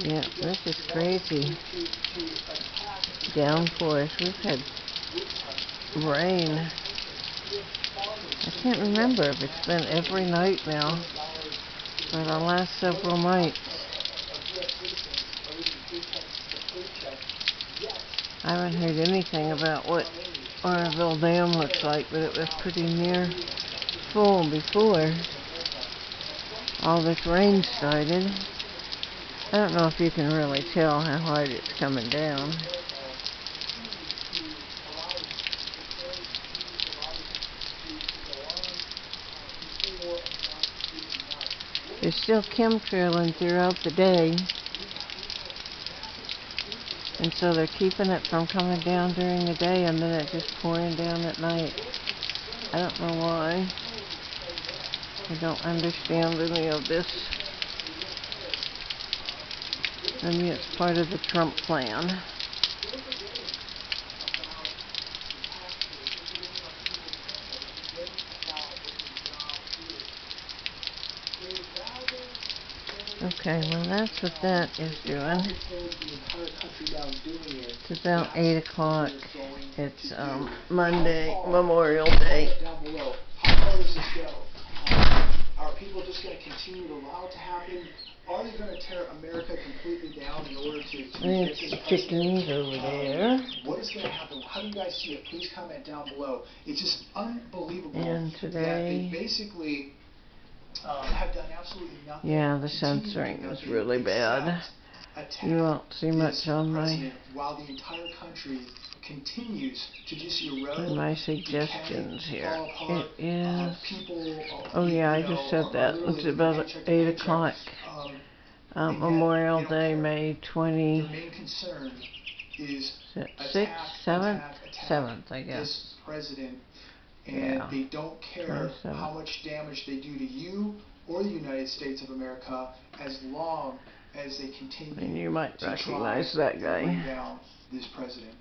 Yeah, this is crazy. Downpours. We've had rain. I can't remember if it's been every night now for the last several nights. I haven't heard anything about what Oroville Dam looks like, but it was pretty near full before all this rain started. I don't know if you can really tell how hard it's coming down. There's still chemtrailing throughout the day, and so they're keeping it from coming down during the day and then it just pouring down at night. I don't know why. I don't understand any of this. Maybe it's part of the Trump plan. Okay, well that's what that is doing. It's about 8 o'clock. It's Monday, Memorial Day. How far does this go? Are people just going to continue to allow it to happen? Are they going to tear America completely down in order to There's chickens over there. What is going to happen? How do you guys see it? Please comment down below. It's just unbelievable And today, that they basically have done absolutely nothing. yeah, the censoring is really bad. You won't see much on while the entire country continues to just erode my suggestions here. apart, It is. people, Oh yeah, I just said that. It's about 8 o'clock. Memorial Day, May 20. Their main concern is 6th, 7th, I guess. This president, and yeah. they don't care how much damage they do to you or the United States of America, as long as they continue and you might to recognize that guy. bring down this president.